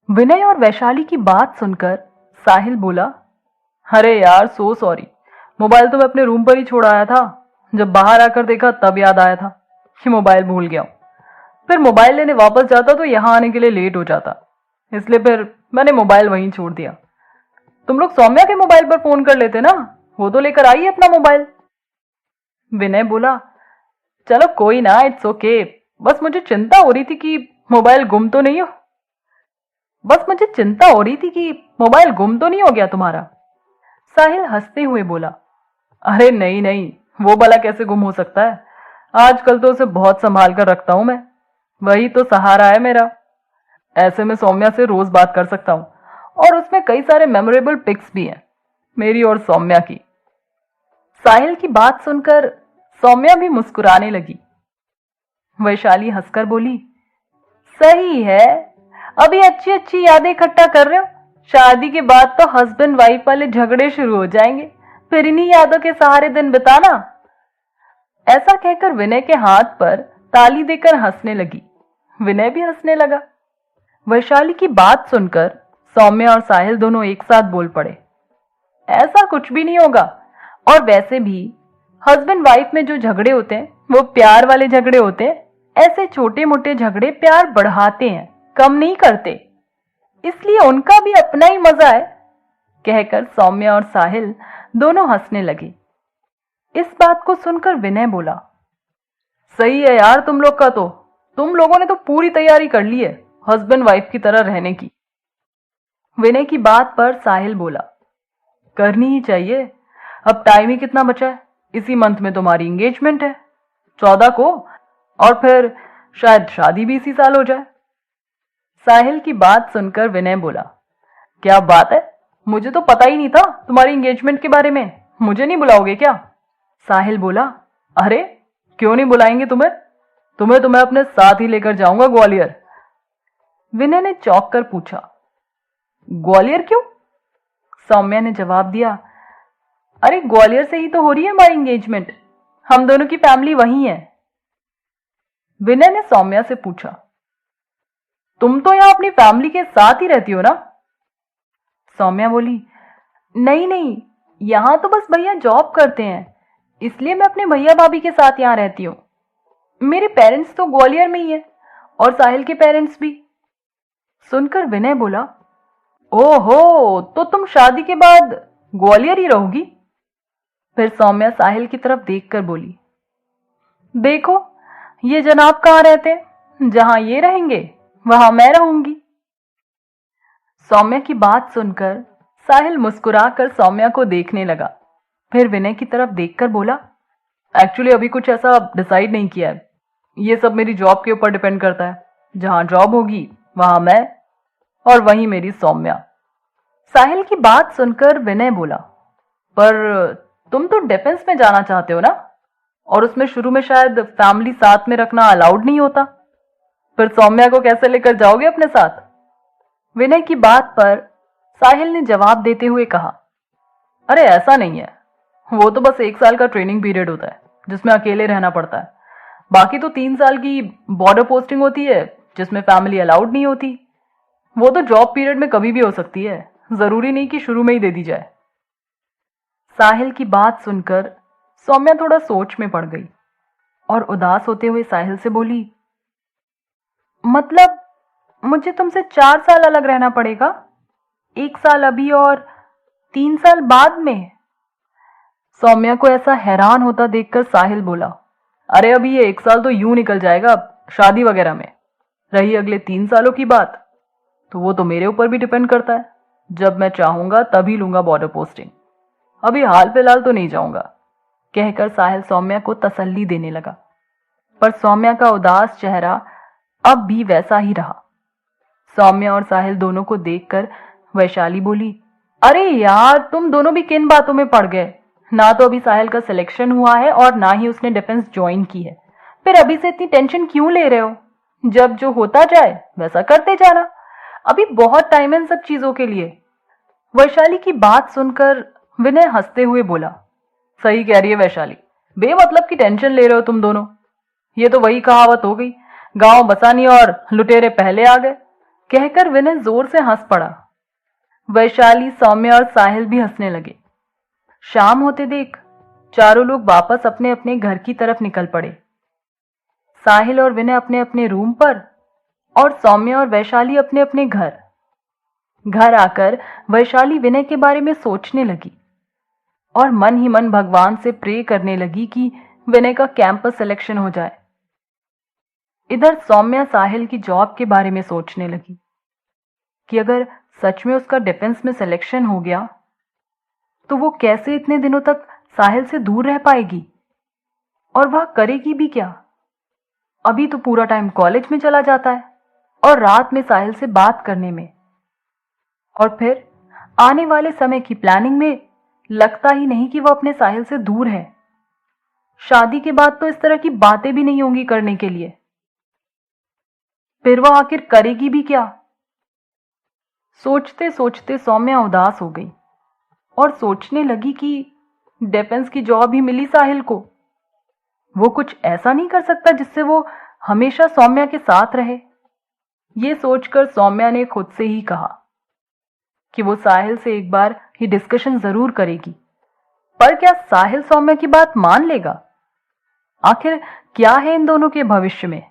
विनय और वैशाली की बात सुनकर साहिल बोला, अरे यार सो सॉरी। मोबाइल तो मैं अपने रूम पर ही छोड़ आया था। जब बाहर आकर देखा तब याद आया था कि मोबाइल भूल गया हूं। फिर मोबाइल लेने वापस जाता तो यहां आने के लिए लेट हो जाता, इसलिए फिर मैंने मोबाइल वहीं छोड़ दिया। तुम लोग सौम्या के मोबाइल पर फोन कर लेते ना, वो तो लेकर आई अपना मोबाइल। विनय बोला, चलो कोई ना, इट्स ओके। बस मुझे चिंता हो रही थी कि मोबाइल गुम तो नहीं हो बस मुझे चिंता हो रही थी कि मोबाइल गुम तो नहीं हो गया तुम्हारा। साहिल हंसते हुए बोला, अरे नहीं नहीं, वो भला कैसे गुम हो सकता है। आजकल तो उसे बहुत संभाल कर रखता हूं मैं। वही तो सहारा है मेरा। ऐसे में सौम्या से रोज बात कर सकता हूं, और उसमें कई सारे मेमोरेबल पिक्स भी हैं, मेरी और सौम्या की। साहिल की बात सुनकर सौम्या भी मुस्कुराने लगी। वैशाली हंसकर बोली, सही है। अभी अच्छी अच्छी यादें इकट्ठा कर रहे हो। शादी के बाद तो हस्बैंड वाइफ वाले झगड़े शुरू हो जाएंगे, फिर इन्हीं यादों के सहारे दिन बिताना। ऐसा कहकर विनय के हाथ पर ताली देकर हंसने लगी। विनय भी हंसने लगा। वैशाली की बात सुनकर सौम्या और साहिल दोनों एक साथ बोल पड़े, ऐसा कुछ भी नहीं होगा। और वैसे भी हस्बैंड वाइफ में जो झगड़े होते हैं वो प्यार वाले झगड़े होते हैं। ऐसे छोटे मोटे झगड़े प्यार बढ़ाते हैं, कम नहीं करते। इसलिए उनका भी अपना ही मजा है। कहकर सौम्या और साहिल दोनों हंसने लगे। इस बात को सुनकर विनय बोला, सही है यार तुम लोग का तो। तुम लोगों ने तो पूरी तैयारी कर ली है हस्बैंड वाइफ की तरह रहने की। विनय की बात पर साहिल बोला, करनी ही चाहिए। अब टाइम ही कितना बचा है। इसी मंथ में तुम्हारी एंगेजमेंट है, 14 को। और फिर शायद शादी भी इसी साल हो जाए। साहिल की बात सुनकर विनय बोला, क्या बात है, मुझे तो पता ही नहीं था तुम्हारी एंगेजमेंट के बारे में। मुझे नहीं बुलाओगे क्या। साहिल बोला, अरे क्यों नहीं बुलाएंगे तुम्हें। तुम्हें तो मैं अपने साथ ही लेकर जाऊंगा ग्वालियर। विनय ने चौंक कर पूछा, ग्वालियर क्यों। सौम्या ने जवाब दिया, अरे ग्वालियर से ही तो हो रही है हमारी एंगेजमेंट। हम दोनों की फैमिली वहीं है। विनय ने सौम्या से पूछा, तुम तो यहां अपनी फैमिली के साथ ही रहती हो ना। सौम्या बोली, नहीं नहीं, यहां तो बस भैया जॉब करते हैं, इसलिए मैं अपने भैया भाभी के साथ यहां रहती हूं। मेरे पेरेंट्स तो ग्वालियर में ही है, और साहिल के पेरेंट्स भी। सुनकर विनय बोला, ओहो, तो तुम शादी के बाद ग्वालियर ही रहोगी। फिर सौम्या साहिल की तरफ देखकर बोली, देखो ये जनाब कहाँ रहते हैं, जहां ये रहेंगे वहां मैं रहूंगी। सौम्या की बात सुनकर साहिल मुस्कुराकर सौम्या को देखने लगा। फिर विनय की तरफ देखकर बोला, एक्चुअली अभी कुछ ऐसा डिसाइड नहीं किया है। ये सब मेरी जॉब के ऊपर डिपेंड करता है। जहां जॉब होगी वहां मैं, और वहीं मेरी सौम्या। साहिल की बात सुनकर विनय बोला, पर तुम तो डिफेंस में जाना चाहते हो ना, और उसमें शुरू में शायद फैमिली साथ में रखना अलाउड नहीं होता। फिर सौम्या को कैसे लेकर जाओगे अपने साथ। विनय की बात पर साहिल ने जवाब देते हुए कहा, अरे ऐसा नहीं है। वो तो बस 1 साल का ट्रेनिंग पीरियड होता है जिसमें अकेले रहना पड़ता है। बाकी तो 3 साल की बॉर्डर पोस्टिंग होती है जिसमें फैमिली अलाउड नहीं होती। वो तो जॉब पीरियड में कभी भी हो सकती है, जरूरी नहीं कि शुरू में ही दे दी जाए। साहिल की बात सुनकर सौम्या थोड़ा सोच में पड़ गई और उदास होते हुए साहिल से बोली, मतलब मुझे तुमसे 4 साल अलग रहना पड़ेगा। 1 साल अभी और 3 साल बाद में। सौम्या को ऐसा हैरान होता देखकर साहिल बोला, अरे अभी ये 1 साल तो यूं निकल जाएगा शादी वगैरह में। रही अगले 3 सालों की बात, तो वो तो मेरे ऊपर भी डिपेंड करता है। जब मैं चाहूंगा तभी लूंगा बॉर्डर पोस्टिंग। अभी हाल फिलहाल तो नहीं जाऊंगा। कहकर साहिल सौम्या को तसल्ली देने लगा, पर सौम्या का उदास चेहरा अब भी वैसा ही रहा। सौम्या और साहिल दोनों को देखकर वैशाली बोली, अरे यार तुम दोनों भी किन बातों में पड़ गए। ना तो अभी साहिल का सिलेक्शन हुआ है और ना ही उसने डिफेंस ज्वाइन की है। फिर अभी से इतनी टेंशन क्यों ले रहे हो। जब जो होता जाए वैसा करते जाना। अभी बहुत टाइम है इन सब चीजों के लिए। वैशाली की बात सुनकर विनय हंसते हुए बोला, सही कह रही है वैशाली, बेमतलब की टेंशन ले रहे हो तुम दोनों। ये तो वही कहावत हो गई, गांव बसानी और लुटेरे पहले आ गए। कहकर विनय जोर से हंस पड़ा। वैशाली, सौम्या और साहिल भी हंसने लगे। शाम होते देख चारों लोग वापस अपने अपने घर की तरफ निकल पड़े। साहिल और विनय अपने अपने रूम पर और सौम्या और वैशाली अपने अपने घर। घर आकर वैशाली विनय के बारे में सोचने लगी और मन ही मन भगवान से प्रे करने लगी कि विनय का कैंपस सिलेक्शन हो जाए। इधर सौम्या साहिल की जॉब के बारे में सोचने लगी कि अगर सच में उसका डिफेंस में सिलेक्शन हो गया तो वो कैसे इतने दिनों तक साहिल से दूर रह पाएगी और वह करेगी भी क्या। अभी तो पूरा टाइम कॉलेज में चला जाता है और रात में साहिल से बात करने में, और फिर आने वाले समय की प्लानिंग में लगता ही नहीं कि वह अपने साहिल से दूर है। शादी के बाद तो इस तरह की बातें भी नहीं होंगी करने के लिए। फिर वह आखिर करेगी भी क्या। सोचते सोचते सौम्या उदास हो गई और सोचने लगी कि डिफेंस की जॉब ही मिली साहिल को, वो कुछ ऐसा नहीं कर सकता जिससे वो हमेशा सौम्या के साथ रहे। ये सोचकर सौम्या ने खुद से ही कहा कि वो साहिल से एक बार ही डिस्कशन जरूर करेगी। पर क्या साहिल सौम्या की बात मान लेगा? आखिर क्या है इन दोनों के भविष्य में?